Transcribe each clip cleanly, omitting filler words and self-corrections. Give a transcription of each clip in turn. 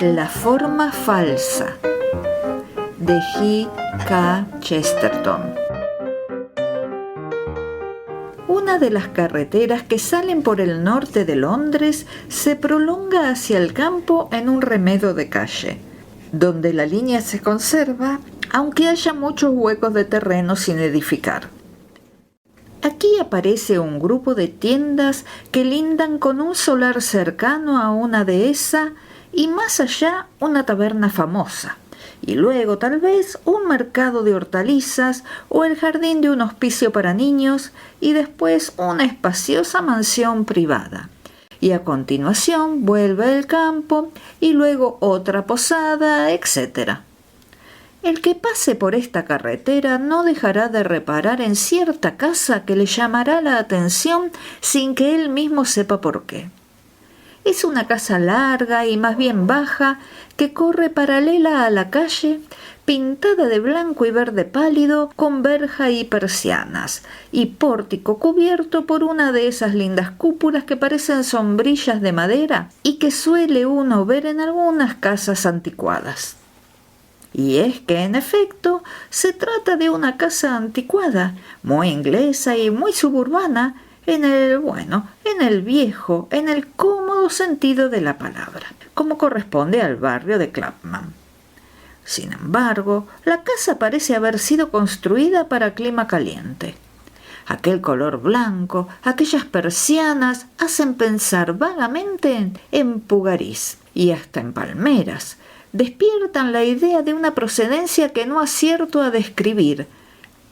La forma falsa, de G. K. Chesterton. Una de las carreteras que salen por el norte de Londres se prolonga hacia el campo en un remedo de calle, donde la línea se conserva, aunque haya muchos huecos de terreno sin edificar. Aquí aparece un grupo de tiendas que lindan con un solar cercano a una dehesa y más allá una taberna famosa, y luego tal vez un mercado de hortalizas o el jardín de un hospicio para niños y después una espaciosa mansión privada. Y a continuación vuelve el campo y luego otra posada, etc. El que pase por esta carretera no dejará de reparar en cierta casa que le llamará la atención sin que él mismo sepa por qué. Es una casa larga y más bien baja que corre paralela a la calle, pintada de blanco y verde pálido, con verja y persianas, y pórtico cubierto por una de esas lindas cúpulas que parecen sombrillas de madera y que suele uno ver en algunas casas anticuadas. Y es que, en efecto, se trata de una casa anticuada, muy inglesa y muy suburbana, en el viejo, en el cómodo sentido de la palabra, como corresponde al barrio de Clapham. Sin embargo, la casa parece haber sido construida para clima caliente. Aquel color blanco, aquellas persianas hacen pensar vagamente en Pugarís y hasta en palmeras. Despiertan la idea de una procedencia que no acierto a describir.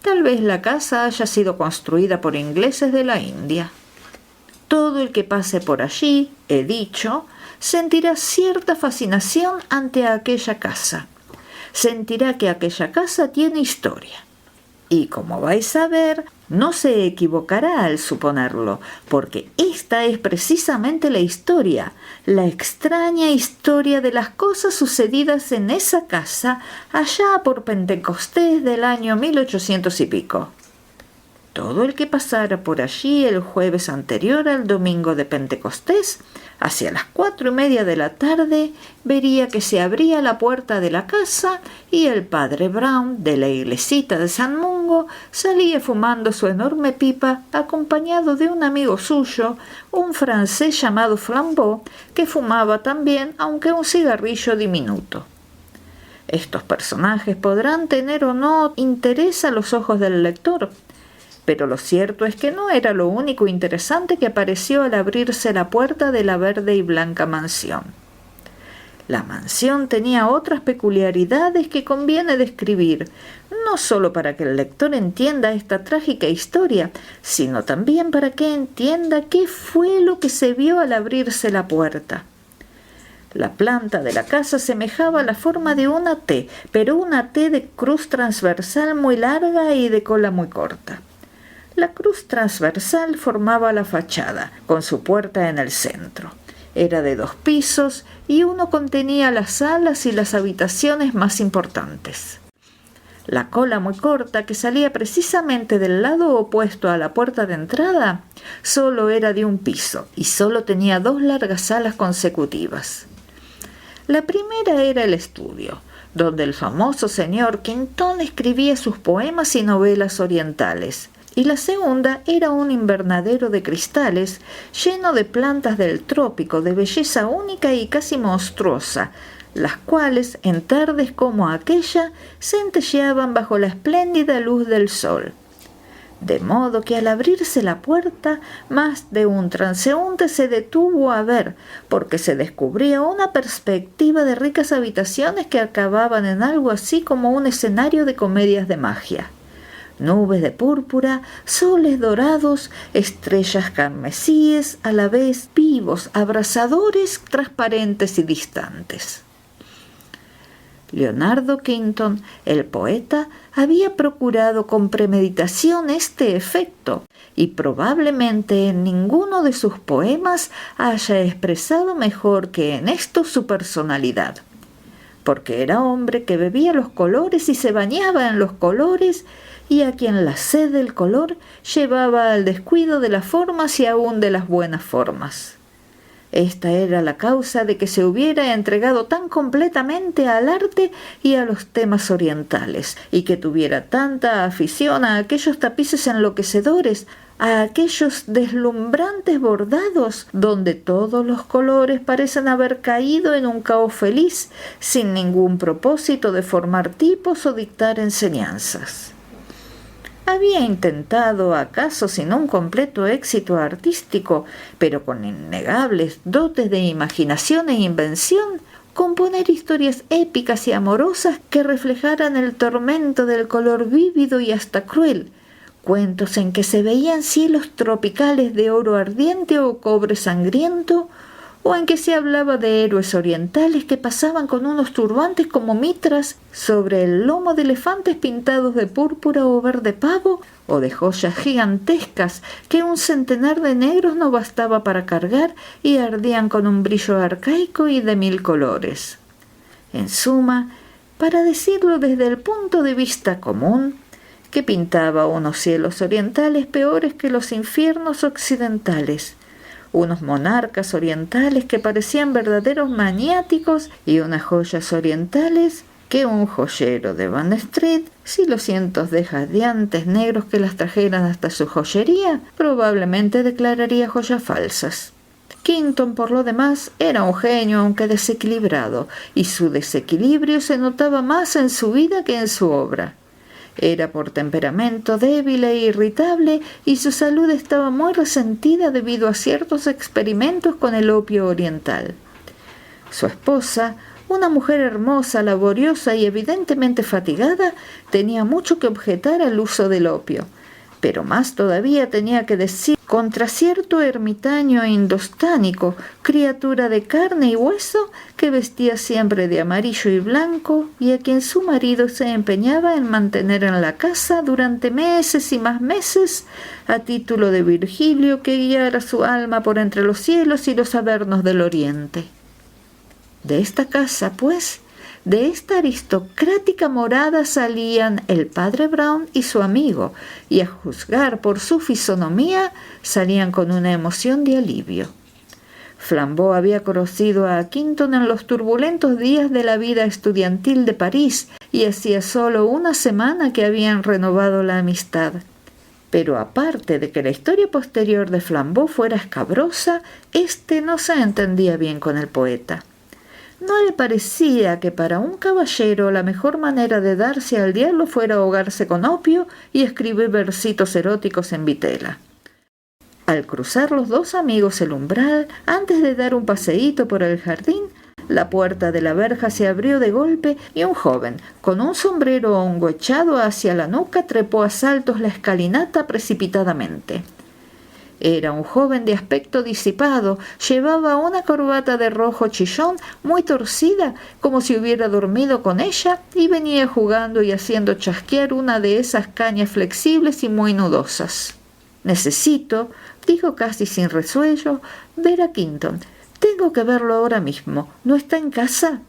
Tal vez la casa haya sido construida por ingleses de la India. Todo el que pase por allí, he dicho, sentirá cierta fascinación ante aquella casa. Sentirá que aquella casa tiene historia. Y como vais a ver, no se equivocará al suponerlo, porque esta es precisamente la historia, la extraña historia de las cosas sucedidas en esa casa allá por Pentecostés del año 1800 y pico. Todo el que pasara por allí el jueves anterior al domingo de Pentecostés, hacia las 4:30 de la tarde, vería que se abría la puerta de la casa y el padre Brown de la iglesita de San Mungo salía fumando su enorme pipa acompañado de un amigo suyo, un francés llamado Flambeau, que fumaba también, aunque un cigarrillo diminuto. Estos personajes podrán tener o no interés a los ojos del lector, pero lo cierto es que no era lo único interesante que apareció al abrirse la puerta de la verde y blanca mansión. La mansión tenía otras peculiaridades que conviene describir, no solo para que el lector entienda esta trágica historia, sino también para que entienda qué fue lo que se vio al abrirse la puerta. La planta de la casa semejaba la forma de una T, pero una T de cruz transversal muy larga y de cola muy corta. La cruz transversal formaba la fachada, con su puerta en el centro. Era de 2 pisos y uno contenía las salas y las habitaciones más importantes. La cola muy corta, que salía precisamente del lado opuesto a la puerta de entrada, solo era de 1 piso y solo tenía 2 largas salas consecutivas. La primera era el estudio, donde el famoso señor Quinton escribía sus poemas y novelas orientales, y la segunda era un invernadero de cristales lleno de plantas del trópico de belleza única y casi monstruosa, las cuales en tardes como aquella centelleaban bajo la espléndida luz del sol. De modo que al abrirse la puerta, más de un transeúnte se detuvo a ver, porque se descubría una perspectiva de ricas habitaciones que acababan en algo así como un escenario de comedias de magia. Nubes de púrpura, soles dorados, estrellas carmesíes, a la vez vivos, abrasadores, transparentes y distantes. Leonardo Quinton, el poeta, había procurado con premeditación este efecto, y probablemente en ninguno de sus poemas haya expresado mejor que en esto su personalidad, porque era hombre que bebía los colores y se bañaba en los colores, y a quien la sed del color llevaba al descuido de las formas y aún de las buenas formas. Esta era la causa de que se hubiera entregado tan completamente al arte y a los temas orientales, y que tuviera tanta afición a aquellos tapices enloquecedores, a aquellos deslumbrantes bordados donde todos los colores parecen haber caído en un caos feliz, sin ningún propósito de formar tipos o dictar enseñanzas. Había intentado, acaso sin un completo éxito artístico, pero con innegables dotes de imaginación e invención, componer historias épicas y amorosas que reflejaran el tormento del color vívido y hasta cruel, cuentos en que se veían cielos tropicales de oro ardiente o cobre sangriento, o en que se hablaba de héroes orientales que pasaban con unos turbantes como mitras sobre el lomo de elefantes pintados de púrpura o verde pavo, o de joyas gigantescas que un centenar de negros no bastaba para cargar y ardían con un brillo arcaico y de 1000 colores. En suma, para decirlo desde el punto de vista común, que pintaba unos cielos orientales peores que los infiernos occidentales, unos monarcas orientales que parecían verdaderos maniáticos y unas joyas orientales que un joyero de Bond Street, si los cientos de jadeantes negros que las trajeran hasta su joyería, probablemente declararía joyas falsas. Quinton, por lo demás, era un genio aunque desequilibrado, y su desequilibrio se notaba más en su vida que en su obra. Era por temperamento débil e irritable y su salud estaba muy resentida debido a ciertos experimentos con el opio oriental. Su esposa, una mujer hermosa, laboriosa y evidentemente fatigada, tenía mucho que objetar al uso del opio, pero más todavía tenía que decir contra cierto ermitaño indostánico, criatura de carne y hueso, que vestía siempre de amarillo y blanco y a quien su marido se empeñaba en mantener en la casa durante meses y más meses, a título de Virgilio que guiara su alma por entre los cielos y los avernos del oriente. De esta casa, pues, de esta aristocrática morada salían el padre Brown y su amigo, y a juzgar por su fisonomía salían con una emoción de alivio. Flambeau había conocido a Quinton en los turbulentos días de la vida estudiantil de París, y hacía solo una semana que habían renovado la amistad. Pero aparte de que la historia posterior de Flambeau fuera escabrosa, éste no se entendía bien con el poeta. No le parecía que para un caballero la mejor manera de darse al diablo fuera ahogarse con opio y escribir versitos eróticos en vitela. Al cruzar los dos amigos el umbral, antes de dar un paseíto por el jardín, la puerta de la verja se abrió de golpe y un joven, con un sombrero hongo echado hacia la nuca, trepó a saltos la escalinata precipitadamente. Era un joven de aspecto disipado, llevaba una corbata de rojo chillón muy torcida, como si hubiera dormido con ella, y venía jugando y haciendo chasquear una de esas cañas flexibles y muy nudosas. «Necesito», dijo casi sin resuello, «ver a Quinton. Tengo que verlo ahora mismo. ¿No está en casa?»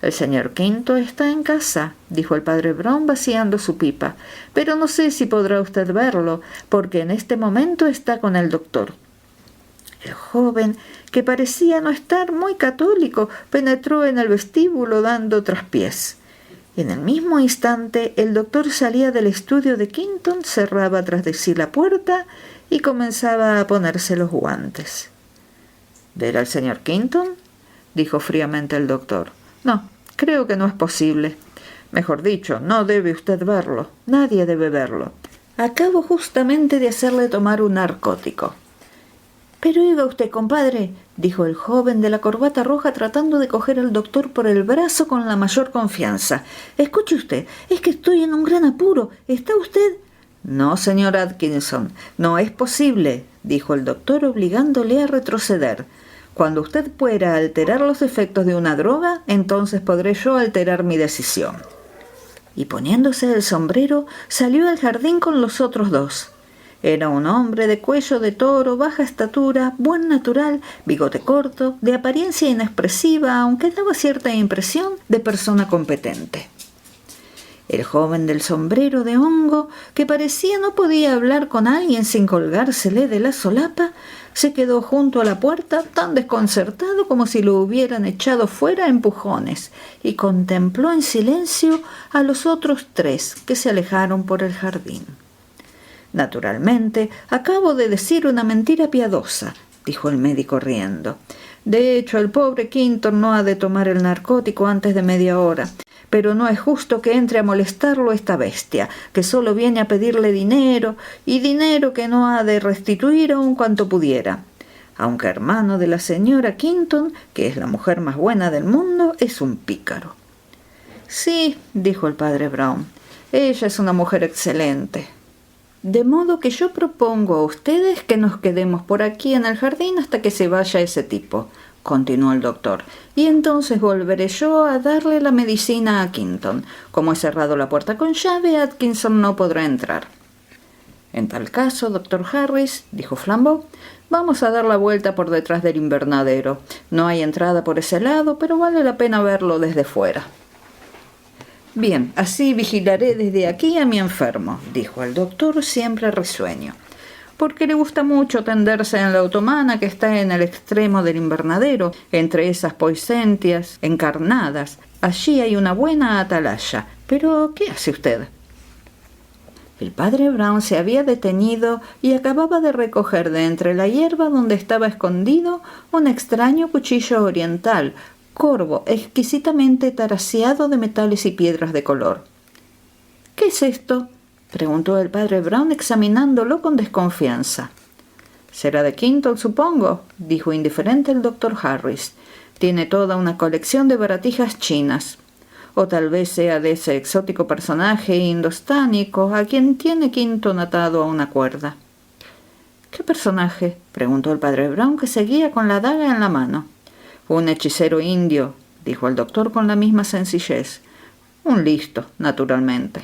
«El señor Quinton está en casa», dijo el padre Brown vaciando su pipa, «pero no sé si podrá usted verlo, porque en este momento está con el doctor». El joven, que parecía no estar muy católico, penetró en el vestíbulo dando traspiés. En el mismo instante el doctor salía del estudio de Quinton, cerraba tras de sí la puerta y comenzaba a ponerse los guantes. «¿Ver al señor Quinton?», dijo fríamente el doctor. «No, creo que no es posible. Mejor dicho, no debe usted verlo. Nadie debe verlo. Acabo justamente de hacerle tomar un narcótico». «Pero oiga usted, compadre», dijo el joven de la corbata roja tratando de coger al doctor por el brazo con la mayor confianza. «Escuche usted, es que estoy en un gran apuro. ¿Está usted?» «No, señor Atkinson, no es posible», dijo el doctor obligándole a retroceder. «Cuando usted pueda alterar los efectos de una droga, entonces podré yo alterar mi decisión». Y poniéndose el sombrero, salió al jardín con los otros dos. Era un hombre de cuello de toro, baja estatura, buen natural, bigote corto, de apariencia inexpresiva, aunque daba cierta impresión de persona competente. El joven del sombrero de hongo, que parecía no podía hablar con alguien sin colgársele de la solapa, se quedó junto a la puerta tan desconcertado como si lo hubieran echado fuera a empujones, y contempló en silencio a los otros tres que se alejaron por el jardín. «Naturalmente, acabo de decir una mentira piadosa», dijo el médico riendo. «De hecho, el pobre Quinton no ha de tomar el narcótico antes de media hora. Pero no es justo que entre a molestarlo esta bestia, que solo viene a pedirle dinero, y dinero que no ha de restituir aun cuanto pudiera. Aunque hermano de la señora Quinton, que es la mujer más buena del mundo, es un pícaro». «Sí», dijo el padre Brown, «ella es una mujer excelente. De modo que yo propongo a ustedes que nos quedemos por aquí en el jardín hasta que se vaya ese tipo», continuó el doctor, «y entonces volveré yo a darle la medicina a Quinton. Como he cerrado la puerta con llave, Atkinson no podrá entrar». «En tal caso, doctor Harris», dijo Flambeau, «vamos a dar la vuelta por detrás del invernadero. No hay entrada por ese lado, pero vale la pena verlo desde fuera». «Bien, así vigilaré desde aquí a mi enfermo», dijo el doctor, siempre risueño, «porque le gusta mucho tenderse en la otomana que está en el extremo del invernadero, entre esas poicentias encarnadas. Allí hay una buena atalaya. Pero, ¿qué hace usted?». El padre Brown se había detenido y acababa de recoger de entre la hierba donde estaba escondido un extraño cuchillo oriental, corvo, exquisitamente taraseado de metales y piedras de color. «¿Qué es esto?», preguntó el padre Brown examinándolo con desconfianza. «Será de Quinton, supongo», dijo indiferente el doctor Harris. «Tiene toda una colección de baratijas chinas. O tal vez sea de ese exótico personaje indostánico a quien tiene Quinton atado a una cuerda». «¿Qué personaje?», preguntó el padre Brown, que seguía con la daga en la mano. «Un hechicero indio», dijo el doctor con la misma sencillez. «Un listo, naturalmente».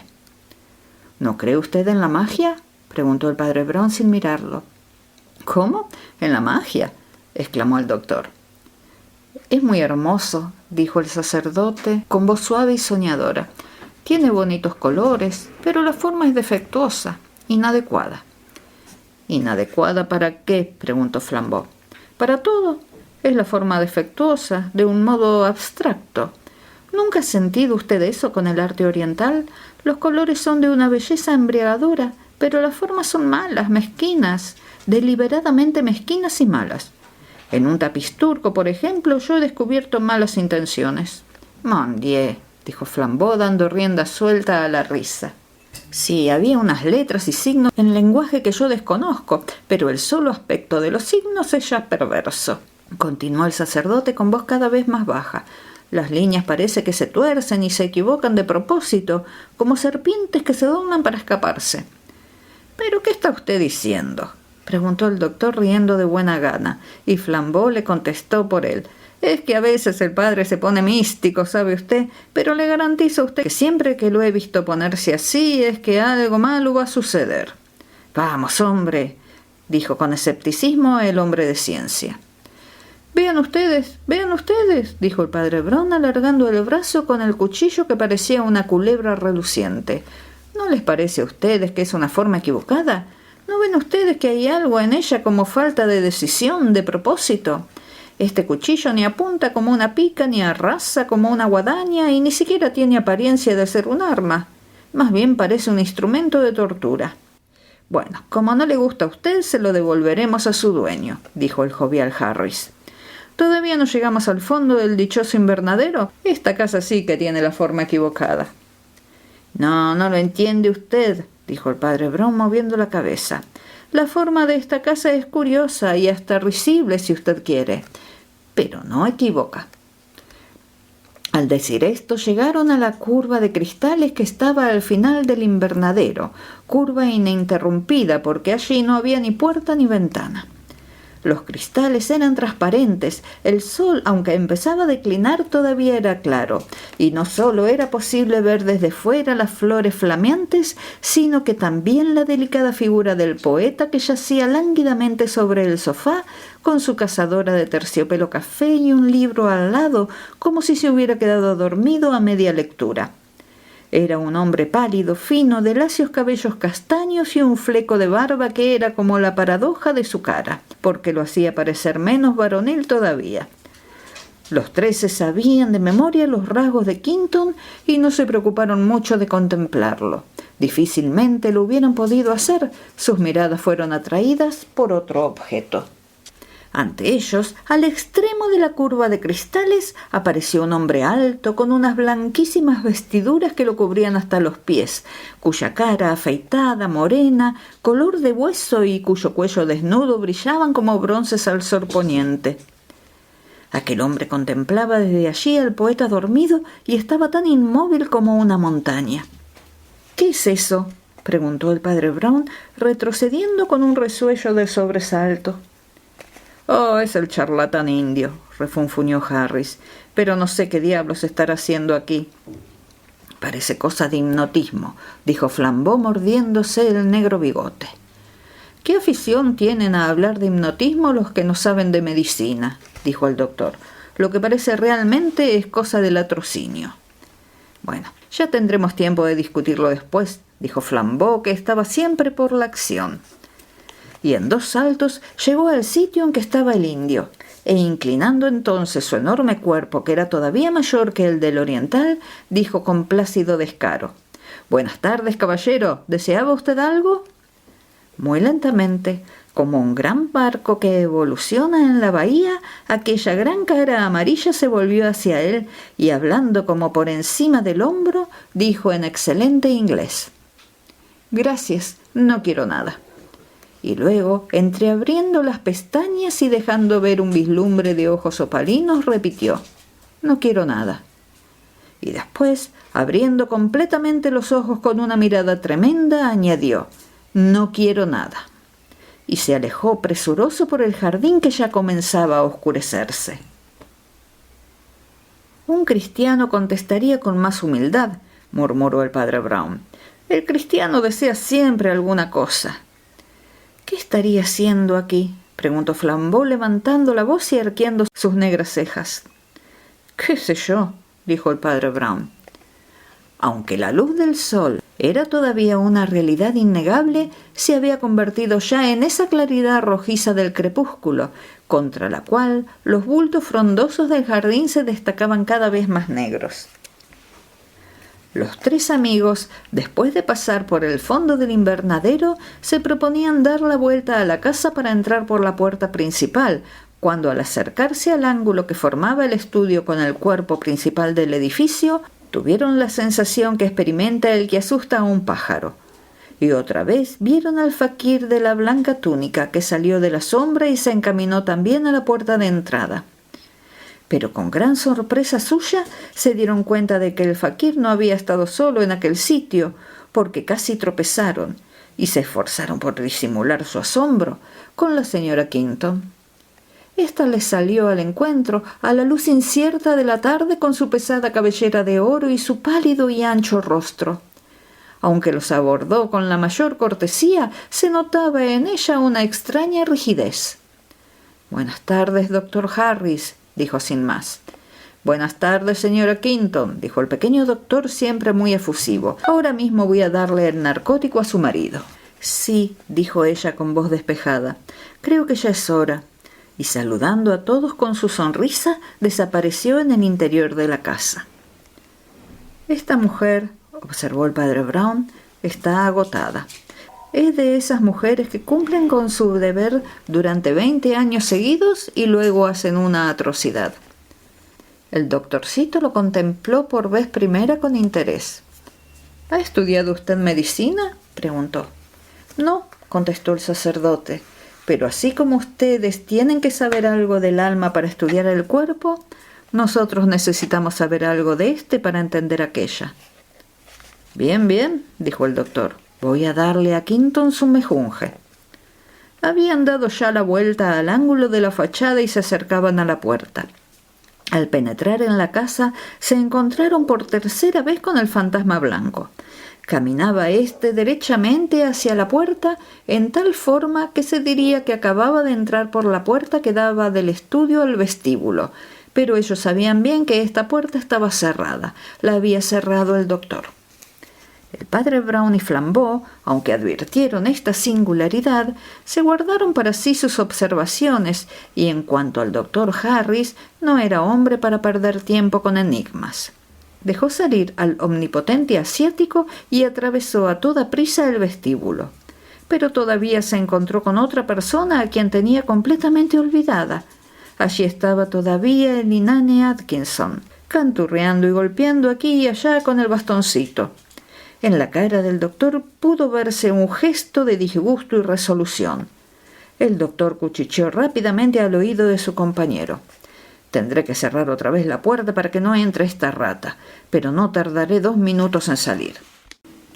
«¿No cree usted en la magia?», preguntó el padre Brown sin mirarlo. «¿Cómo? ¿En la magia?», exclamó el doctor. «Es muy hermoso», dijo el sacerdote con voz suave y soñadora. «Tiene bonitos colores, pero la forma es defectuosa, inadecuada». «¿Inadecuada para qué?», preguntó Flambeau. «Para todo. Es la forma defectuosa, de un modo abstracto. ¿Nunca ha sentido usted eso con el arte oriental? Los colores son de una belleza embriagadora, pero las formas son malas, mezquinas, deliberadamente mezquinas y malas. En un tapiz turco, por ejemplo, yo he descubierto malas intenciones». «Mon Dieu», dijo Flambeau, dando rienda suelta a la risa. «Sí, había unas letras y signos en lenguaje que yo desconozco, pero el solo aspecto de los signos es ya perverso», continuó el sacerdote con voz cada vez más baja. «Las líneas parece que se tuercen y se equivocan de propósito, como serpientes que se doblan para escaparse». «¿Pero qué está usted diciendo?», preguntó el doctor riendo de buena gana, y Flambeau le contestó por él. «Es que a veces el padre se pone místico, ¿sabe usted? Pero le garantizo a usted que siempre que lo he visto ponerse así es que algo malo va a suceder». «Vamos, hombre», dijo con escepticismo el hombre de ciencia. Vean ustedes», dijo el padre Brown alargando el brazo con el cuchillo que parecía una culebra reluciente. «¿No les parece a ustedes que es una forma equivocada? ¿No ven ustedes que hay algo en ella como falta de decisión, de propósito? Este cuchillo ni apunta como una pica, ni arrasa como una guadaña, y ni siquiera tiene apariencia de ser un arma. Más bien parece un instrumento de tortura». «Bueno, como no le gusta a usted, se lo devolveremos a su dueño», dijo el jovial Harris. «¿Todavía no llegamos al fondo del dichoso invernadero? Esta casa sí que tiene la forma equivocada». «No, no lo entiende usted», dijo el padre Brown moviendo la cabeza. «La forma de esta casa es curiosa y hasta risible si usted quiere, pero no equivoca». Al decir esto, llegaron a la curva de cristales que estaba al final del invernadero, curva ininterrumpida porque allí no había ni puerta ni ventana. Los cristales eran transparentes, el sol, aunque empezaba a declinar, todavía era claro, y no solo era posible ver desde fuera las flores flameantes, sino que también la delicada figura del poeta que yacía lánguidamente sobre el sofá, con su cazadora de terciopelo café y un libro al lado, como si se hubiera quedado dormido a media lectura. Era un hombre pálido, fino, de lacios cabellos castaños y un fleco de barba que era como la paradoja de su cara, porque lo hacía parecer menos varonil todavía. Los 13 sabían de memoria los rasgos de Quinton y no se preocuparon mucho de contemplarlo. Difícilmente lo hubieran podido hacer, sus miradas fueron atraídas por otro objeto. Ante ellos, al extremo de la curva de cristales, apareció un hombre alto con unas blanquísimas vestiduras que lo cubrían hasta los pies, cuya cara afeitada, morena, color de hueso y cuyo cuello desnudo brillaban como bronces al sol poniente. Aquel hombre contemplaba desde allí al poeta dormido y estaba tan inmóvil como una montaña. «¿Qué es eso?», preguntó el padre Brown, retrocediendo con un resuello de sobresalto. «Oh, es el charlatán indio», refunfuñó Harris, «pero no sé qué diablos estará haciendo aquí». «Parece cosa de hipnotismo», dijo Flambeau mordiéndose el negro bigote. «¿Qué afición tienen a hablar de hipnotismo los que no saben de medicina?», dijo el doctor. «Lo que parece realmente es cosa de latrocinio». «Bueno, ya tendremos tiempo de discutirlo después», dijo Flambeau, que estaba siempre por la acción. Y en 2 saltos llegó al sitio en que estaba el indio, e inclinando entonces su enorme cuerpo, que era todavía mayor que el del oriental, dijo con plácido descaro: «Buenas tardes, caballero. ¿Deseaba usted algo?». Muy lentamente, como un gran barco que evoluciona en la bahía, aquella gran cara amarilla se volvió hacia él y, hablando como por encima del hombro, dijo en excelente inglés: «Gracias, no quiero nada». Y luego, entreabriendo las pestañas y dejando ver un vislumbre de ojos opalinos, repitió: «No quiero nada». Y después, abriendo completamente los ojos con una mirada tremenda, añadió: «No quiero nada». Y se alejó presuroso por el jardín que ya comenzaba a oscurecerse. «Un cristiano contestaría con más humildad», murmuró el padre Brown. «El cristiano desea siempre alguna cosa». «¿Qué estaría haciendo aquí?», preguntó Flambeau, levantando la voz y arqueando sus negras cejas. «¿Qué sé yo?», dijo el padre Brown. Aunque la luz del sol era todavía una realidad innegable, se había convertido ya en esa claridad rojiza del crepúsculo, contra la cual los bultos frondosos del jardín se destacaban cada vez más negros. Los 3 amigos, después de pasar por el fondo del invernadero, se proponían dar la vuelta a la casa para entrar por la puerta principal, cuando al acercarse al ángulo que formaba el estudio con el cuerpo principal del edificio, tuvieron la sensación que experimenta el que asusta a un pájaro. Y otra vez vieron al faquir de la blanca túnica, que salió de la sombra y se encaminó también a la puerta de entrada. Pero con gran sorpresa suya se dieron cuenta de que el faquir no había estado solo en aquel sitio, porque casi tropezaron, y se esforzaron por disimular su asombro, con la señora Quinton. Esta les salió al encuentro a la luz incierta de la tarde con su pesada cabellera de oro y su pálido y ancho rostro. Aunque los abordó con la mayor cortesía, se notaba en ella una extraña rigidez. «Buenas tardes, doctor Harris», dijo sin más. «Buenas tardes, señora Quinton», dijo el pequeño doctor, siempre muy efusivo. «Ahora mismo voy a darle el narcótico a su marido». «Sí», dijo ella con voz despejada, «creo que ya es hora». Y saludando a todos con su sonrisa, desapareció en el interior de la casa. «Esta mujer», observó el padre Brown, «está agotada. Es de esas mujeres que cumplen con su deber durante 20 años seguidos y luego hacen una atrocidad». El doctorcito lo contempló por vez primera con interés. «¿Ha estudiado usted medicina?», preguntó. «No», contestó el sacerdote, «pero así como ustedes tienen que saber algo del alma para estudiar el cuerpo, nosotros necesitamos saber algo de este para entender aquella». «Bien, bien», dijo el doctor, «voy a darle a Quinton su mejunje». Habían dado ya la vuelta al ángulo de la fachada y se acercaban a la puerta. Al penetrar en la casa, se encontraron por tercera vez con el fantasma blanco. Caminaba éste derechamente hacia la puerta, en tal forma que se diría que acababa de entrar por la puerta que daba del estudio al vestíbulo, pero ellos sabían bien que esta puerta estaba cerrada. La había cerrado el doctor. El padre Brown y Flambeau, aunque advirtieron esta singularidad, se guardaron para sí sus observaciones, y en cuanto al doctor Harris, no era hombre para perder tiempo con enigmas. Dejó salir al omnipotente asiático y atravesó a toda prisa el vestíbulo. Pero todavía se encontró con otra persona a quien tenía completamente olvidada. Allí estaba todavía el inane Atkinson, canturreando y golpeando aquí y allá con el bastoncito. En la cara del doctor pudo verse un gesto de disgusto y resolución. El doctor cuchicheó rápidamente al oído de su compañero. «Tendré que cerrar otra vez la puerta para que no entre esta rata, pero no tardaré 2 minutos en salir».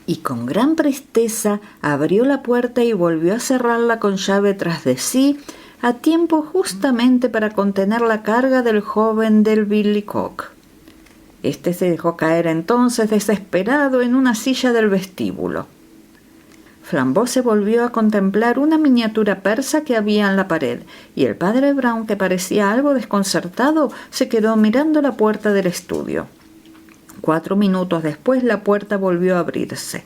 Y con gran presteza abrió la puerta y volvió a cerrarla con llave tras de sí, a tiempo justamente para contener la carga del joven del Billycock. Este se dejó caer entonces desesperado en una silla del vestíbulo. Flambeau se volvió a contemplar una miniatura persa que había en la pared, y el padre Brown, que parecía algo desconcertado, se quedó mirando la puerta del estudio. 4 minutos después la puerta volvió a abrirse.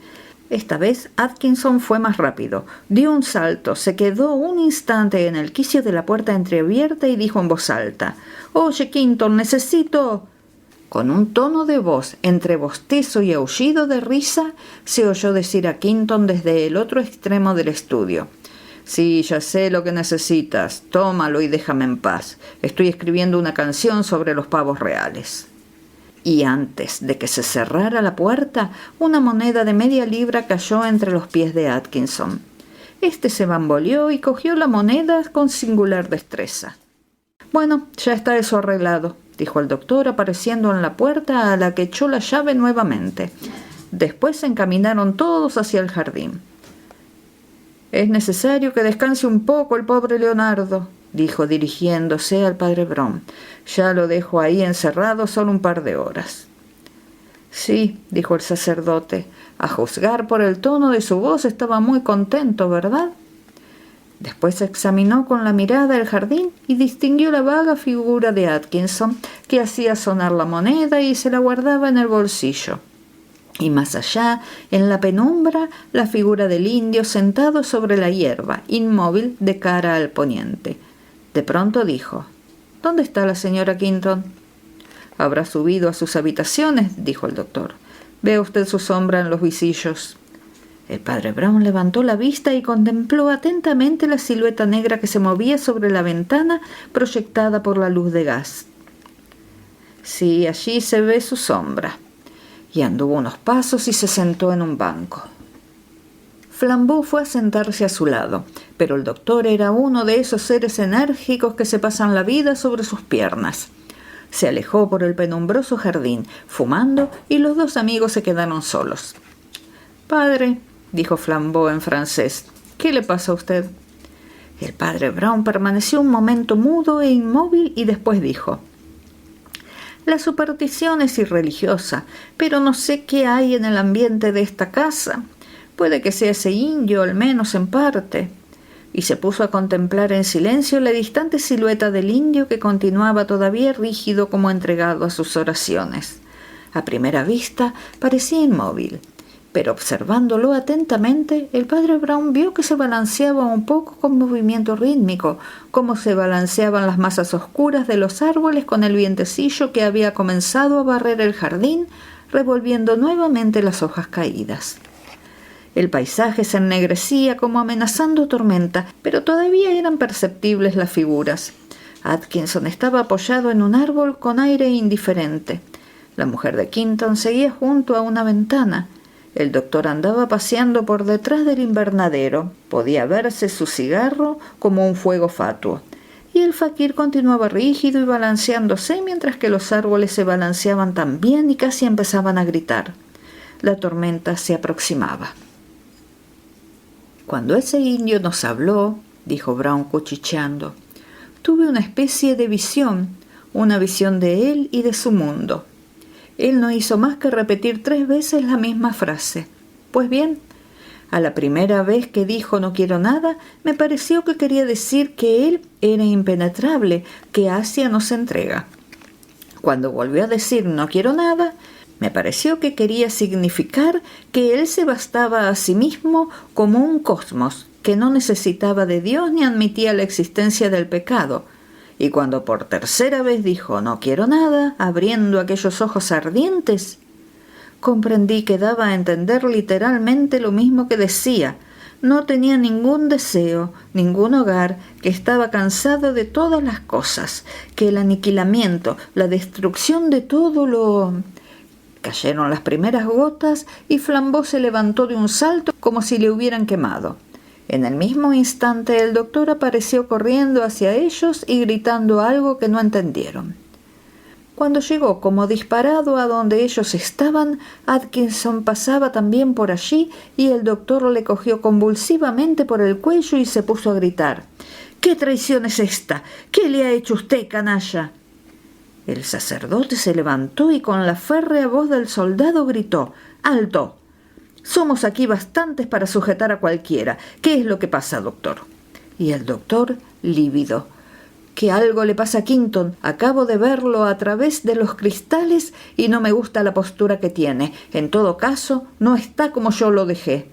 Esta vez Atkinson fue más rápido. Dio un salto, se quedó un instante en el quicio de la puerta entreabierta y dijo en voz alta: «Oye, Quinton, necesito...». Con un tono de voz entre bostezo y aullido de risa, se oyó decir a Quinton desde el otro extremo del estudio: «Sí, ya sé lo que necesitas. Tómalo y déjame en paz. Estoy escribiendo una canción sobre los pavos reales». Y antes de que se cerrara la puerta, una moneda de media libra cayó entre los pies de Atkinson. Este se bamboleó y cogió la moneda con singular destreza. «Bueno, ya está eso arreglado», dijo el doctor, apareciendo en la puerta, a la que echó la llave nuevamente. Después se encaminaron todos hacia el jardín. «Es necesario que descanse un poco el pobre Leonardo», dijo dirigiéndose al padre Brown. «Ya lo dejo ahí encerrado solo un par de horas». «Sí», dijo el sacerdote, «a juzgar por el tono de su voz estaba muy contento, ¿verdad?». Después examinó con la mirada el jardín y distinguió la vaga figura de Atkinson, que hacía sonar la moneda y se la guardaba en el bolsillo. Y más allá, en la penumbra, la figura del indio sentado sobre la hierba, inmóvil, de cara al poniente. De pronto dijo: «¿Dónde está la señora Quinton?». «Habrá subido a sus habitaciones», dijo el doctor. «Vea usted su sombra en los visillos». El padre Brown levantó la vista y contempló atentamente la silueta negra que se movía sobre la ventana proyectada por la luz de gas. «Sí, allí se ve su sombra». Y anduvo unos pasos y se sentó en un banco. Flambeau fue a sentarse a su lado, pero el doctor era uno de esos seres enérgicos que se pasan la vida sobre sus piernas. Se alejó por el penumbroso jardín, fumando, y los 2 amigos se quedaron solos. «Padre», dijo Flambeau en francés, «¿qué le pasa a usted?». El padre Brown permaneció un momento mudo e inmóvil y después dijo: «La superstición es irreligiosa, pero no sé qué hay en el ambiente de esta casa. Puede que sea ese indio, al menos en parte». Y se puso a contemplar en silencio la distante silueta del indio, que continuaba todavía rígido como entregado a sus oraciones. A primera vista parecía inmóvil, pero observándolo atentamente, el padre Brown vio que se balanceaba un poco con movimiento rítmico, como se balanceaban las masas oscuras de los árboles con el vientecillo que había comenzado a barrer el jardín, revolviendo nuevamente las hojas caídas. El paisaje se ennegrecía como amenazando tormenta, pero todavía eran perceptibles las figuras. Atkinson estaba apoyado en un árbol con aire indiferente. La mujer de Quinton seguía junto a una ventana. El doctor andaba paseando por detrás del invernadero. Podía verse su cigarro como un fuego fatuo. Y el faquir continuaba rígido y balanceándose, mientras que los árboles se balanceaban también y casi empezaban a gritar. La tormenta se aproximaba. «Cuando ese indio nos habló», dijo Brown cuchicheando, «tuve una especie de visión, una visión de él y de su mundo. Él no hizo más que repetir 3 veces la misma frase. Pues bien, a la primera vez que dijo no quiero nada, me pareció que quería decir que él era impenetrable, que Asia no se entrega. Cuando volvió a decir no quiero nada, Me pareció que quería significar que él se bastaba a sí mismo como un cosmos, que no necesitaba de Dios ni admitía la existencia del pecado. Y cuando por tercera vez dijo «no quiero nada», abriendo aquellos ojos ardientes, comprendí que daba a entender literalmente lo mismo que decía. No tenía ningún deseo, ningún hogar, que estaba cansado de todas las cosas, que el aniquilamiento, la destrucción de todo lo... Cayeron las primeras gotas y Flambeau se levantó de un salto como si le hubieran quemado. En el mismo instante el doctor apareció corriendo hacia ellos y gritando algo que no entendieron. Cuando llegó como disparado a donde ellos estaban, Atkinson pasaba también por allí y el doctor le cogió convulsivamente por el cuello y se puso a gritar. «¿Qué traición es esta? ¿Qué le ha hecho usted, canalla?» El sacerdote se levantó y con la férrea voz del soldado gritó. «¡Alto! Somos aquí bastantes para sujetar a cualquiera. ¿Qué es lo que pasa, doctor?» Y el doctor, lívido. «Que algo le pasa a Quinton. Acabo de verlo a través de los cristales y no me gusta la postura que tiene. En todo caso, no está como yo lo dejé».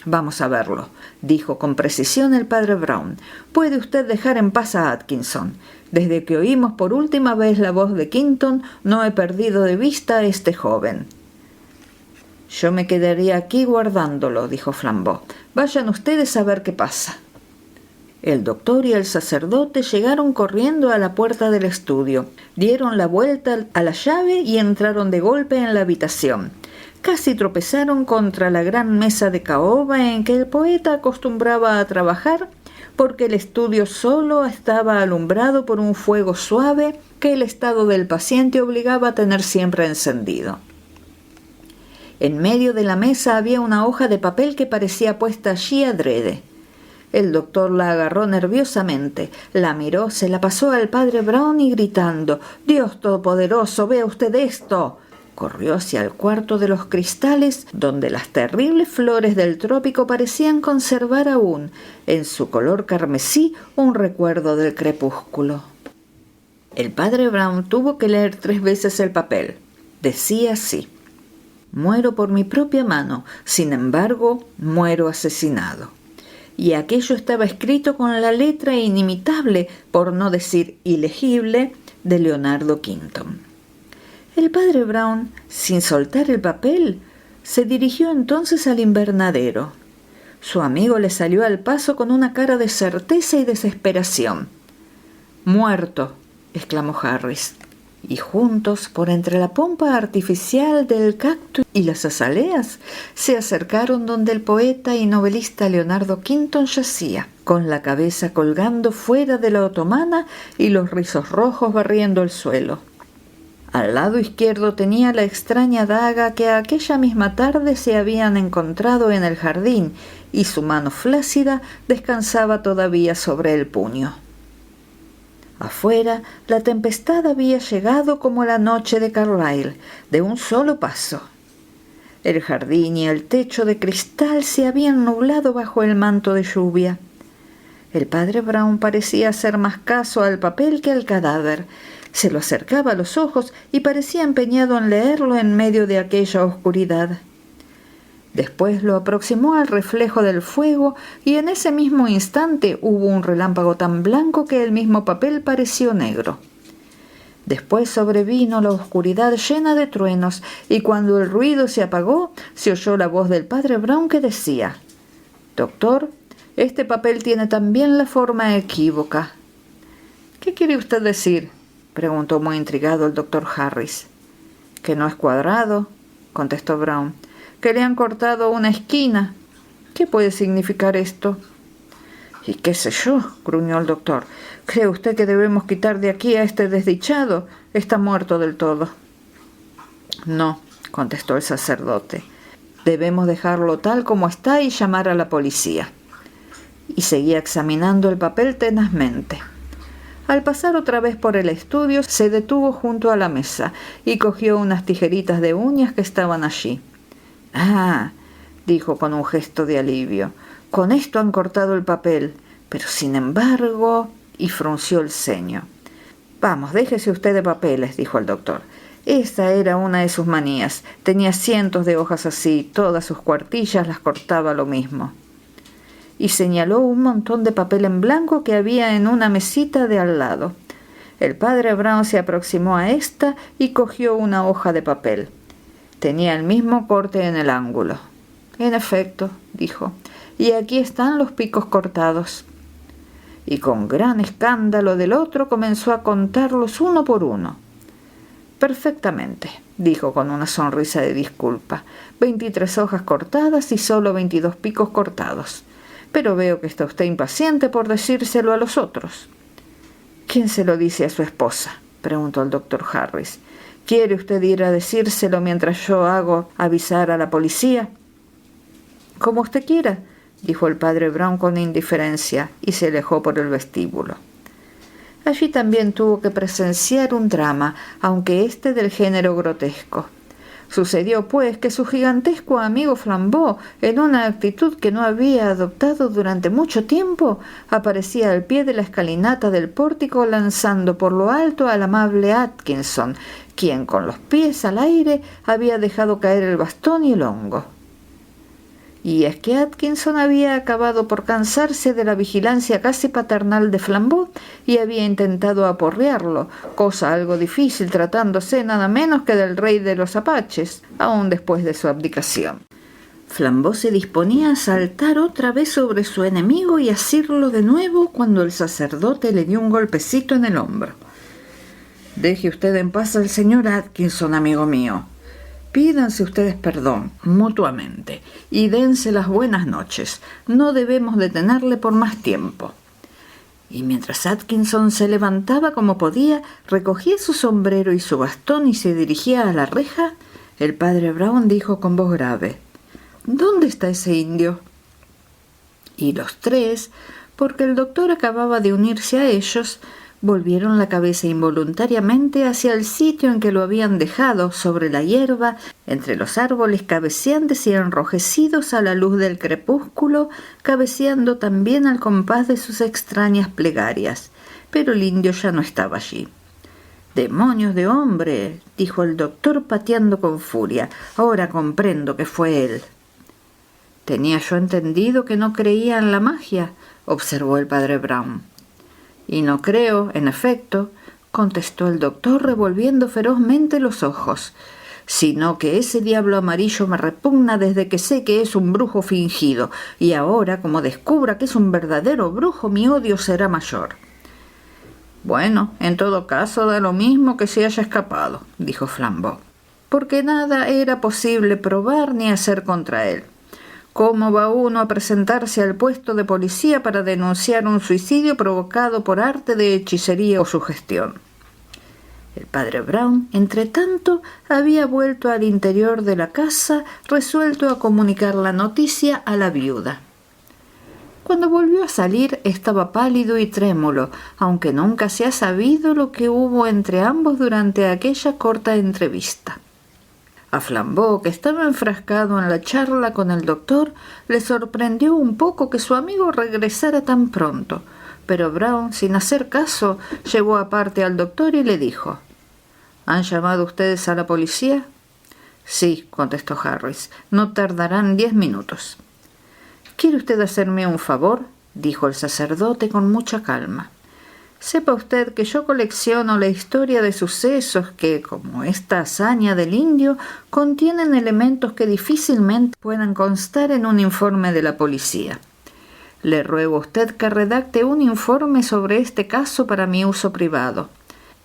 «Vamos a verlo», dijo con precisión el padre Brown. «Puede usted dejar en paz a Atkinson. Desde que oímos por última vez la voz de Quinton, no he perdido de vista a este joven». «Yo me quedaría aquí guardándolo», dijo Flambeau. «Vayan ustedes a ver qué pasa». El doctor y el sacerdote llegaron corriendo a la puerta del estudio, dieron la vuelta a la llave y entraron de golpe en la habitación. Casi tropezaron contra la gran mesa de caoba en que el poeta acostumbraba a trabajar, porque el estudio solo estaba alumbrado por un fuego suave que el estado del paciente obligaba a tener siempre encendido. En medio de la mesa había una hoja de papel que parecía puesta allí adrede. El doctor la agarró nerviosamente, la miró, se la pasó al padre Brown y gritando «¡Dios todopoderoso, vea usted esto!», corrió hacia el cuarto de los cristales, donde las terribles flores del trópico parecían conservar aún, en su color carmesí, un recuerdo del crepúsculo. El padre Brown tuvo que leer 3 veces el papel. Decía así: «Muero por mi propia mano, sin embargo, muero asesinado». Y aquello estaba escrito con la letra inimitable, por no decir ilegible, de Leonardo Quinton. El padre Brown, sin soltar el papel, se dirigió entonces al invernadero. Su amigo le salió al paso con una cara de certeza y desesperación. «Muerto», exclamó Harris. Y juntos, por entre la pompa artificial del cactus y las azaleas, se acercaron donde el poeta y novelista Leonardo Quinton yacía, con la cabeza colgando fuera de la otomana y los rizos rojos barriendo el suelo. Al lado izquierdo tenía la extraña daga que aquella misma tarde se habían encontrado en el jardín, y su mano flácida descansaba todavía sobre el puño. Afuera, la tempestad había llegado como la noche de Carlyle, de un solo paso. El jardín y el techo de cristal se habían nublado bajo el manto de lluvia. El padre Brown parecía hacer más caso al papel que al cadáver. Se lo acercaba a los ojos y parecía empeñado en leerlo en medio de aquella oscuridad. Después lo aproximó al reflejo del fuego y en ese mismo instante hubo un relámpago tan blanco que el mismo papel pareció negro. Después sobrevino la oscuridad llena de truenos y cuando el ruido se apagó, se oyó la voz del padre Brown que decía: «Doctor, este papel tiene también la forma equívoca». «¿Qué quiere usted decir?», preguntó muy intrigado el doctor Harris. «Que no es cuadrado», contestó Brown. «Que le han cortado una esquina. ¿Qué puede significar esto?» «¿Y qué sé yo?», gruñó el doctor. «¿Cree usted que debemos quitar de aquí a este desdichado? Está muerto del todo». «No», contestó el sacerdote. «Debemos dejarlo tal como está y llamar a la policía». Y seguía examinando el papel tenazmente. Al pasar otra vez por el estudio, se detuvo junto a la mesa y cogió unas tijeritas de uñas que estaban allí. «Ah», dijo con un gesto de alivio, «con esto han cortado el papel, pero sin embargo...» y frunció el ceño. «Vamos, déjese usted de papeles», dijo el doctor. Esta era una de sus manías. Tenía cientos de hojas así, todas sus cuartillas las cortaba lo mismo. Y señaló un montón de papel en blanco que había en una mesita de al lado. El padre Brown se aproximó a esta y cogió una hoja de papel. Tenía el mismo corte en el ángulo. En efecto, dijo, y aquí están los picos cortados. Y con gran escándalo del otro comenzó a contarlos uno por uno. Perfectamente, dijo con una sonrisa de disculpa. 23 hojas cortadas y solo 22 picos cortados. Pero veo que está usted impaciente por decírselo a los otros. ¿Quién se lo dice a su esposa?, preguntó el doctor Harris. ¿Quiere usted ir a decírselo mientras yo hago avisar a la policía? Como usted quiera, dijo el padre Brown con indiferencia y se alejó por el vestíbulo. Allí también tuvo que presenciar un drama, aunque éste del género grotesco. Sucedió, pues, que su gigantesco amigo Flambeau, en una actitud que no había adoptado durante mucho tiempo, aparecía al pie de la escalinata del pórtico lanzando por lo alto al amable Atkinson, quien, con los pies al aire, había dejado caer el bastón y el hongo. Y es que Atkinson había acabado por cansarse de la vigilancia casi paternal de Flambeau y había intentado aporrearlo, cosa algo difícil tratándose nada menos que del rey de los apaches, aún después de su abdicación. Flambeau se disponía a saltar otra vez sobre su enemigo y asirlo de nuevo cuando el sacerdote le dio un golpecito en el hombro. «Deje usted en paz al señor Atkinson, amigo mío. Pídanse ustedes perdón, mutuamente, y dense las buenas noches. No debemos detenerle por más tiempo». Y mientras Atkinson se levantaba como podía, recogía su sombrero y su bastón y se dirigía a la reja, el padre Brown dijo con voz grave: «¿Dónde está ese indio?». Y los tres, porque el doctor acababa de unirse a ellos, volvieron la cabeza involuntariamente hacia el sitio en que lo habían dejado, sobre la hierba, entre los árboles cabeceantes y enrojecidos a la luz del crepúsculo, cabeceando también al compás de sus extrañas plegarias. Pero el indio ya no estaba allí. «¡Demonios de hombre!», dijo el doctor pateando con furia. «Ahora comprendo que fue él». «Tenía yo entendido que no creía en la magia», observó el padre Brown. «Y no creo, en efecto», contestó el doctor revolviendo ferozmente los ojos, «sino que ese diablo amarillo me repugna desde que sé que es un brujo fingido, y ahora, como descubra que es un verdadero brujo, mi odio será mayor». «Bueno, en todo caso da lo mismo que se haya escapado», dijo Flambeau, «porque nada era posible probar ni hacer contra él. ¿Cómo va uno a presentarse al puesto de policía para denunciar un suicidio provocado por arte de hechicería o sugestión?». El padre Brown, entretanto, había vuelto al interior de la casa, resuelto a comunicar la noticia a la viuda. Cuando volvió a salir estaba pálido y trémulo, aunque nunca se ha sabido lo que hubo entre ambos durante aquella corta entrevista. A Flambeau, que estaba enfrascado en la charla con el doctor, le sorprendió un poco que su amigo regresara tan pronto, pero Brown, sin hacer caso, llevó aparte al doctor y le dijo: «¿Han llamado ustedes a la policía?». «Sí», contestó Harris, «no tardarán 10 minutos». «¿Quiere usted hacerme un favor?», dijo el sacerdote con mucha calma. «Sepa usted que yo colecciono la historia de sucesos que, como esta hazaña del indio, contienen elementos que difícilmente puedan constar en un informe de la policía. Le ruego a usted que redacte un informe sobre este caso para mi uso privado.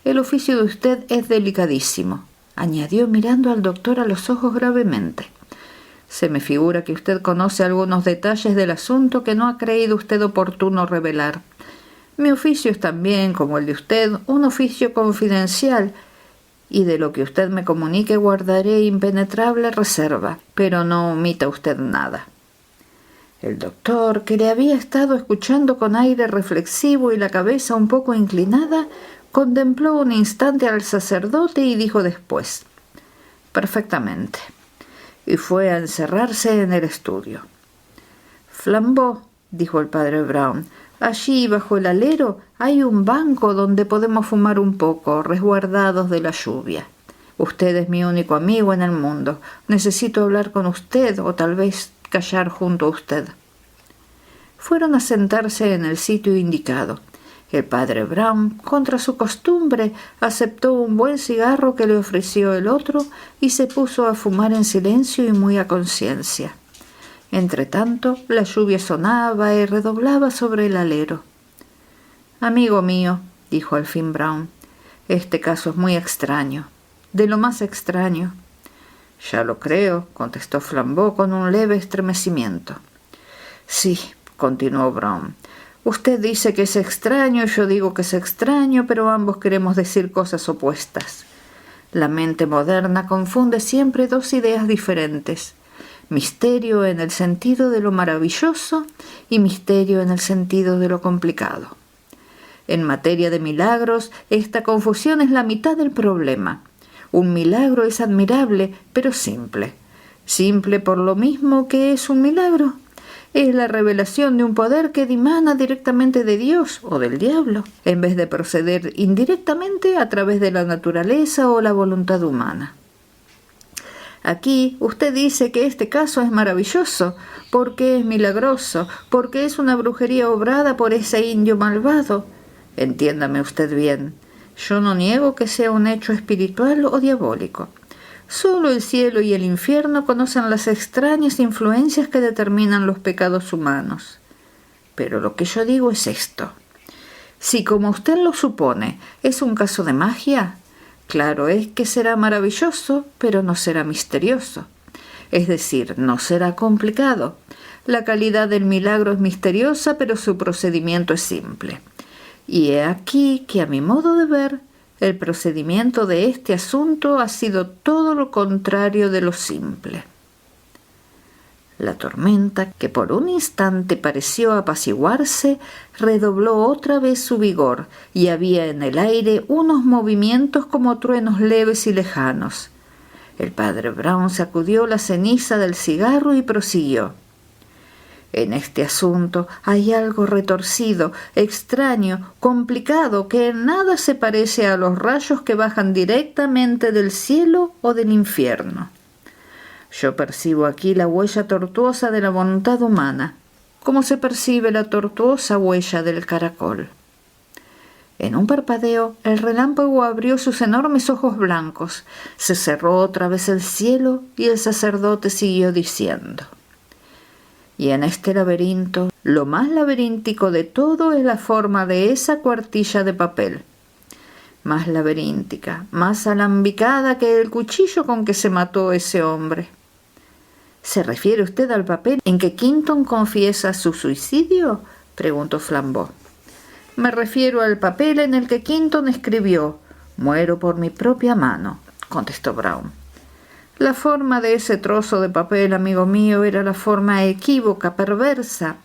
El oficio de usted es delicadísimo», añadió mirando al doctor a los ojos gravemente. «Se me figura que usted conoce algunos detalles del asunto que no ha creído usted oportuno revelar. Mi oficio es también, como el de usted, un oficio confidencial, y de lo que usted me comunique guardaré impenetrable reserva, pero no omita usted nada». El doctor, que le había estado escuchando con aire reflexivo y la cabeza un poco inclinada, contempló un instante al sacerdote y dijo después: «Perfectamente», y fue a encerrarse en el estudio. «Flambeau», dijo el padre Brown, «allí bajo el alero hay un banco donde podemos fumar un poco, resguardados de la lluvia. Usted es mi único amigo en el mundo. Necesito hablar con usted o tal vez callar junto a usted». Fueron a sentarse en el sitio indicado. El padre Brown, contra su costumbre, aceptó un buen cigarro que le ofreció el otro y se puso a fumar en silencio y muy a conciencia. Entretanto, la lluvia sonaba y redoblaba sobre el alero. «Amigo mío», dijo al fin Brown, «este caso es muy extraño, de lo más extraño». «Ya lo creo», contestó Flambeau con un leve estremecimiento. «Sí», continuó Brown, «usted dice que es extraño y yo digo que es extraño, pero ambos queremos decir cosas opuestas. La mente moderna confunde siempre dos ideas diferentes, misterio en el sentido de lo maravilloso y misterio en el sentido de lo complicado. En materia de milagros, esta confusión es la mitad del problema. Un milagro es admirable, pero simple. Simple por lo mismo que es un milagro. Es la revelación de un poder que dimana directamente de Dios o del diablo, en vez de proceder indirectamente a través de la naturaleza o la voluntad humana. Aquí usted dice que este caso es maravilloso, porque es milagroso, porque es una brujería obrada por ese indio malvado. Entiéndame usted bien, yo no niego que sea un hecho espiritual o diabólico. Solo el cielo y el infierno conocen las extrañas influencias que determinan los pecados humanos. Pero lo que yo digo es esto. Si, como usted lo supone, es un caso de magia, claro es que será maravilloso, pero no será misterioso. Es decir, no será complicado. La calidad del milagro es misteriosa, pero su procedimiento es simple. Y he aquí que, a mi modo de ver, el procedimiento de este asunto ha sido todo lo contrario de lo simple. La tormenta, que por un instante pareció apaciguarse, redobló otra vez su vigor y había en el aire unos movimientos como truenos leves y lejanos. El padre Brown sacudió la ceniza del cigarro y prosiguió. En este asunto hay algo retorcido, extraño, complicado, que en nada se parece a los rayos que bajan directamente del cielo o del infierno. Yo percibo aquí la huella tortuosa de la voluntad humana, como se percibe la tortuosa huella del caracol. En un parpadeo, el relámpago abrió sus enormes ojos blancos, se cerró otra vez el cielo y el sacerdote siguió diciendo. Y en este laberinto, lo más laberíntico de todo es la forma de esa cuartilla de papel. Más laberíntica, más alambicada que el cuchillo con que se mató ese hombre. ¿Se refiere usted al papel en que Quinton confiesa su suicidio?, preguntó Flambeau. Me refiero al papel en el que Quinton escribió «Muero por mi propia mano», contestó Brown. La forma de ese trozo de papel, amigo mío, era la forma equívoca, perversa.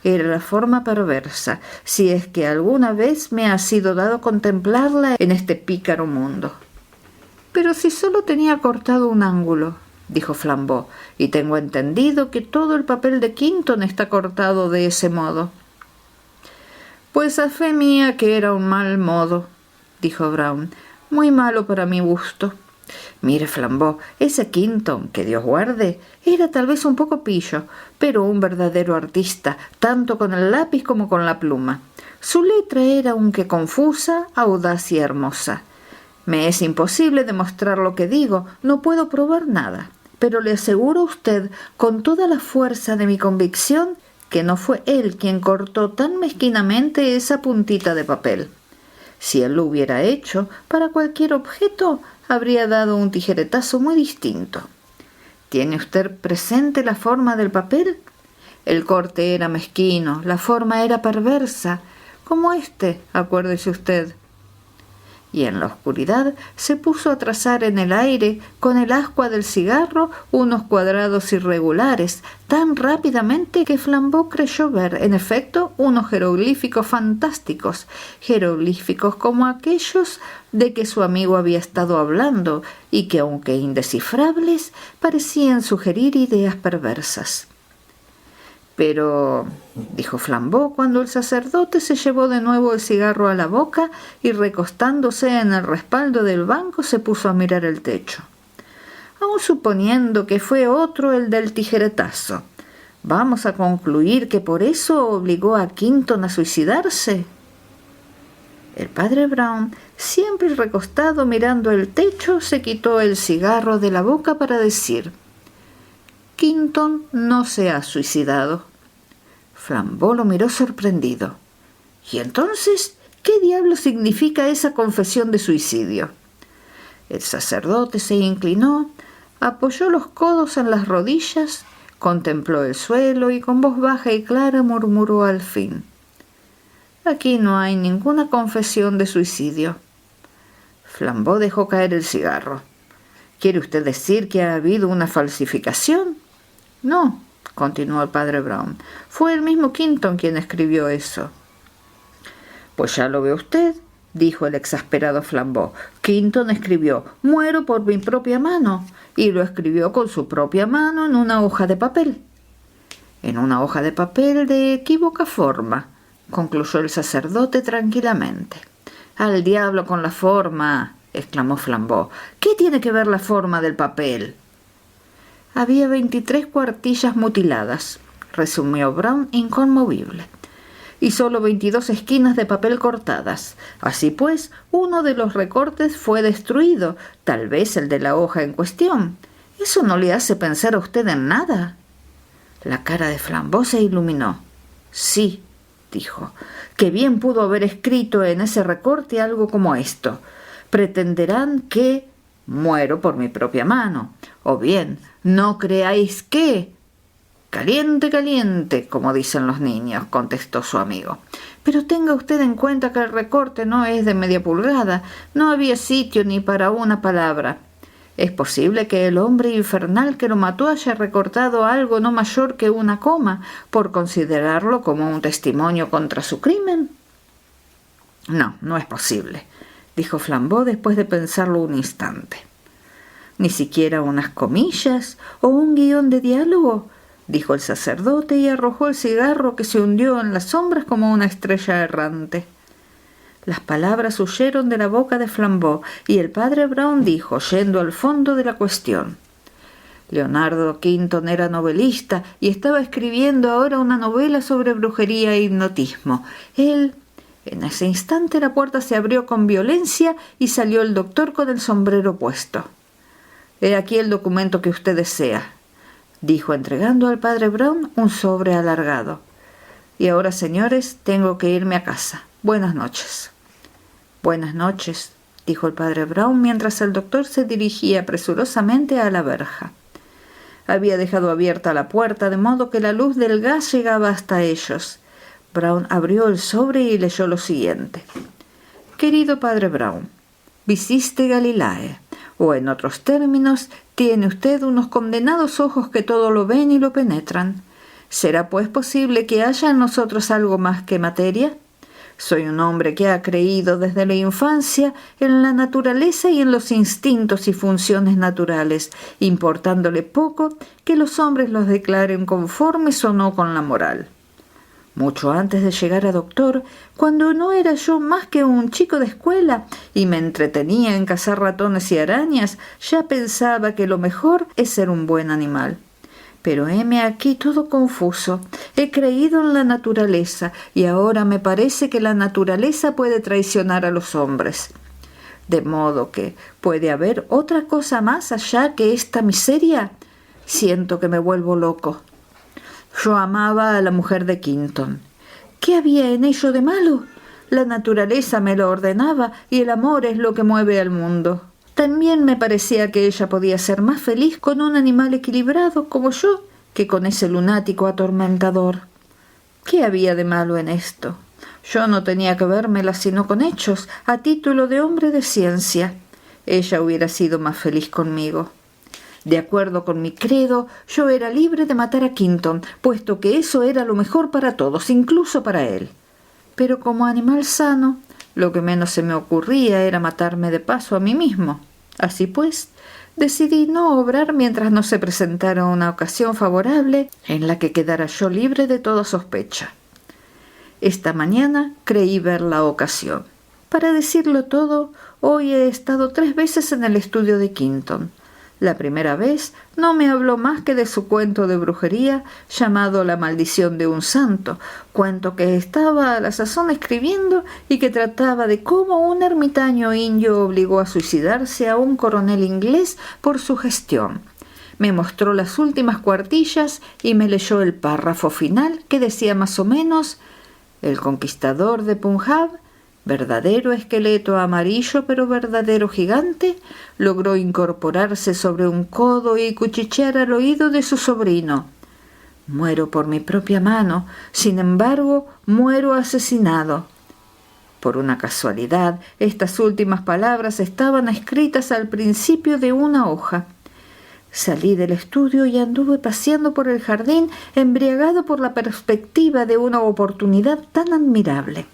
Era la forma perversa, si es que alguna vez me ha sido dado contemplarla en este pícaro mundo. Pero si solo tenía cortado un ángulo, dijo Flambeau, y tengo entendido que todo el papel de Quinton está cortado de ese modo. Pues a fe mía que era un mal modo, dijo Brown, muy malo para mi gusto. Mire, Flambeau, ese Quinton, que Dios guarde, era tal vez un poco pillo, pero un verdadero artista, tanto con el lápiz como con la pluma. Su letra era aunque confusa, audaz y hermosa. Me es imposible demostrar lo que digo, no puedo probar nada, pero le aseguro a usted, con toda la fuerza de mi convicción, que no fue él quien cortó tan mezquinamente esa puntita de papel. Si él lo hubiera hecho, para cualquier objeto, habría dado un tijeretazo muy distinto. ¿Tiene usted presente la forma del papel? El corte era mezquino, la forma era perversa, como acuérdese usted. Y en la oscuridad se puso a trazar en el aire, con el ascua del cigarro, unos cuadrados irregulares, tan rápidamente que Flambeau creyó ver, en efecto, unos jeroglíficos fantásticos, jeroglíficos como aquellos de que su amigo había estado hablando, y que, aunque indescifrables, parecían sugerir ideas perversas. Pero, dijo Flambeau, cuando el sacerdote se llevó de nuevo el cigarro a la boca y recostándose en el respaldo del banco se puso a mirar el techo. Aun suponiendo que fue otro el del tijeretazo, ¿vamos a concluir que por eso obligó a Quinton a suicidarse? El padre Brown, siempre recostado mirando el techo, se quitó el cigarro de la boca para decir: Quinton no se ha suicidado. Flambeau lo miró sorprendido. ¿Y entonces qué diablo significa esa confesión de suicidio? El sacerdote se inclinó, apoyó los codos en las rodillas, contempló el suelo y con voz baja y clara murmuró al fin: Aquí no hay ninguna confesión de suicidio. Flambeau dejó caer el cigarro. ¿Quiere usted decir que ha habido una falsificación? No, continuó el padre Brown. Fue el mismo Quinton quien escribió eso. Pues ya lo ve usted, dijo el exasperado Flambeau. Quinton escribió: muero por mi propia mano, y lo escribió con su propia mano en una hoja de papel. En una hoja de papel de equívoca forma, concluyó el sacerdote tranquilamente. Al diablo con la forma, exclamó Flambeau. ¿Qué tiene que ver la forma del papel? Había 23 cuartillas mutiladas, resumió Brown inconmovible, y solo 22 esquinas de papel cortadas. Así pues, uno de los recortes fue destruido, tal vez el de la hoja en cuestión. ¿Eso no le hace pensar a usted en nada? La cara de Flambeau se iluminó. Sí, dijo, que bien pudo haber escrito en ese recorte algo como esto: pretenderán que muero por mi propia mano, o bien no creáis que... Caliente, caliente, como dicen los niños, contestó su amigo. Pero tenga usted en cuenta que el recorte no es de media pulgada, no había sitio ni para una palabra. Es posible que el hombre infernal que lo mató haya recortado algo no mayor que una coma, por considerarlo como un testimonio contra su crimen. No, no es posible, dijo Flambeau después de pensarlo un instante. Ni siquiera unas comillas o un guión de diálogo, dijo el sacerdote y arrojó el cigarro que se hundió en las sombras como una estrella errante. Las palabras huyeron de la boca de Flambeau y el padre Brown dijo, yendo al fondo de la cuestión: Leonardo Quinton era novelista y estaba escribiendo ahora una novela sobre brujería e hipnotismo. Él... En ese instante la puerta se abrió con violencia y salió el doctor con el sombrero puesto. «He aquí el documento que usted desea», dijo entregando al padre Brown un sobre alargado. «Y ahora, señores, tengo que irme a casa. Buenas noches». «Buenas noches», dijo el padre Brown mientras el doctor se dirigía presurosamente a la verja. Había dejado abierta la puerta de modo que la luz del gas llegaba hasta ellos. Brown abrió el sobre y leyó lo siguiente: «Querido padre Brown, visite Galilae, o en otros términos, tiene usted unos condenados ojos que todo lo ven y lo penetran. ¿Será pues posible que haya en nosotros algo más que materia? Soy un hombre que ha creído desde la infancia en la naturaleza y en los instintos y funciones naturales, importándole poco que los hombres los declaren conformes o no con la moral. Mucho antes de llegar a doctor, cuando no era yo más que un chico de escuela y me entretenía en cazar ratones y arañas, ya pensaba que lo mejor es ser un buen animal. Pero heme aquí todo confuso. He creído en la naturaleza y ahora me parece que la naturaleza puede traicionar a los hombres. De modo que, ¿puede haber otra cosa más allá que esta miseria? Siento que me vuelvo loco. Yo amaba a la mujer de Quinton. ¿Qué había en ello de malo? La naturaleza me lo ordenaba y el amor es lo que mueve al mundo. También me parecía que ella podía ser más feliz con un animal equilibrado como yo que con ese lunático atormentador. ¿Qué había de malo en esto? Yo no tenía que vérmela sino con hechos, a título de hombre de ciencia. Ella hubiera sido más feliz conmigo. De acuerdo con mi credo, yo era libre de matar a Quinton, puesto que eso era lo mejor para todos, incluso para él. Pero como animal sano, lo que menos se me ocurría era matarme de paso a mí mismo. Así pues, decidí no obrar mientras no se presentara una ocasión favorable en la que quedara yo libre de toda sospecha. Esta mañana creí ver la ocasión. Para decirlo todo, hoy he estado 3 veces en el estudio de Quinton. La primera vez no me habló más que de su cuento de brujería llamado La maldición de un santo, cuento que estaba a la sazón escribiendo y que trataba de cómo un ermitaño indio obligó a suicidarse a un coronel inglés por su gestión. Me mostró las últimas cuartillas y me leyó el párrafo final que decía más o menos: el conquistador de Punjab, verdadero esqueleto amarillo pero verdadero gigante, logró incorporarse sobre un codo y cuchichear al oído de su sobrino. Muero por mi propia mano, sin embargo, muero asesinado. Por una casualidad, estas últimas palabras estaban escritas al principio de una hoja. Salí del estudio y anduve paseando por el jardín, embriagado por la perspectiva de una oportunidad tan admirable.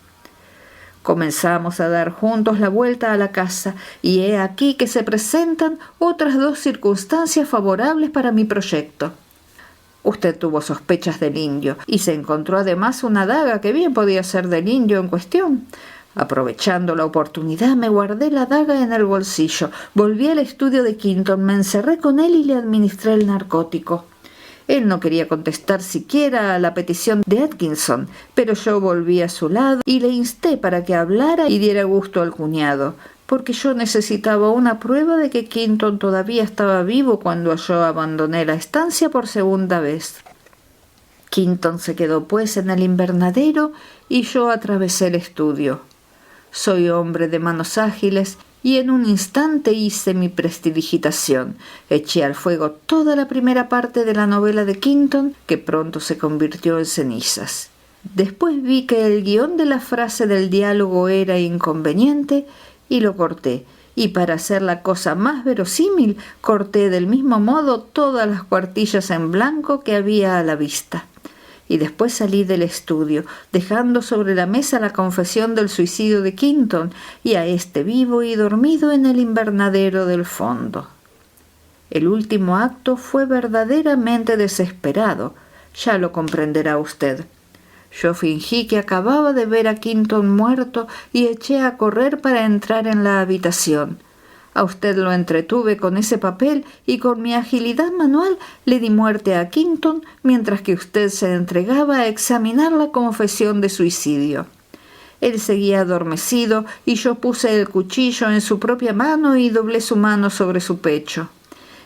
Comenzamos a dar juntos la vuelta a la casa, y he aquí que se presentan otras 2 circunstancias favorables para mi proyecto. Usted tuvo sospechas del indio, y se encontró además una daga que bien podía ser del indio en cuestión. Aprovechando la oportunidad, me guardé la daga en el bolsillo, volví al estudio de Quinton, me encerré con él y le administré el narcótico. Él no quería contestar siquiera a la petición de Atkinson, pero yo volví a su lado y le insté para que hablara y diera gusto al cuñado, porque yo necesitaba una prueba de que Quinton todavía estaba vivo cuando yo abandoné la estancia por segunda vez. Quinton se quedó pues en el invernadero y yo atravesé el estudio. Soy hombre de manos ágiles y en un instante hice mi prestidigitación. Eché al fuego toda la primera parte de la novela de Quinton, que pronto se convirtió en cenizas. Después vi que el guión de la frase del diálogo era inconveniente y lo corté, y para hacer la cosa más verosímil, corté del mismo modo todas las cuartillas en blanco que había a la vista. Y después salí del estudio, dejando sobre la mesa la confesión del suicidio de Quinton y a este vivo y dormido en el invernadero del fondo. El último acto fue verdaderamente desesperado, ya lo comprenderá usted. Yo fingí que acababa de ver a Quinton muerto y eché a correr para entrar en la habitación. A usted lo entretuve con ese papel y con mi agilidad manual le di muerte a Quinton mientras que usted se entregaba a examinar la confesión de suicidio. Él seguía adormecido y yo puse el cuchillo en su propia mano y doblé su mano sobre su pecho.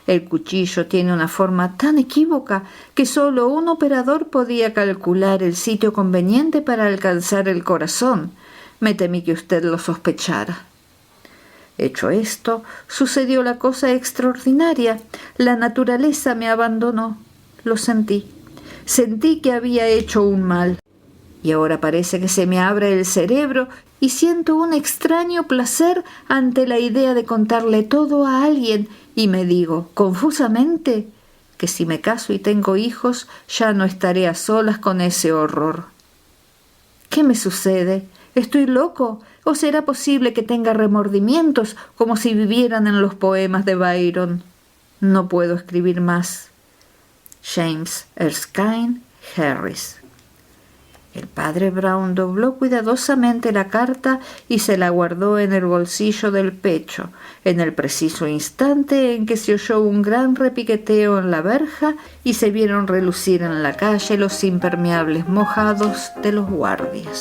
El cuchillo tiene una forma tan equívoca que solo un operador podía calcular el sitio conveniente para alcanzar el corazón. Me temí que usted lo sospechara. Hecho esto, sucedió la cosa extraordinaria. La naturaleza me abandonó. Lo sentí. Sentí que había hecho un mal. Y ahora parece que se me abre el cerebro y siento un extraño placer ante la idea de contarle todo a alguien, y me digo, confusamente, que si me caso y tengo hijos, ya no estaré a solas con ese horror. ¿Qué me sucede? ¿Estoy loco? ¿O será posible que tenga remordimientos como si vivieran en los poemas de Byron? No puedo escribir más. James Erskine Harris. El padre Brown dobló cuidadosamente la carta y se la guardó en el bolsillo del pecho, en el preciso instante en que se oyó un gran repiqueteo en la verja y se vieron relucir en la calle los impermeables mojados de los guardias.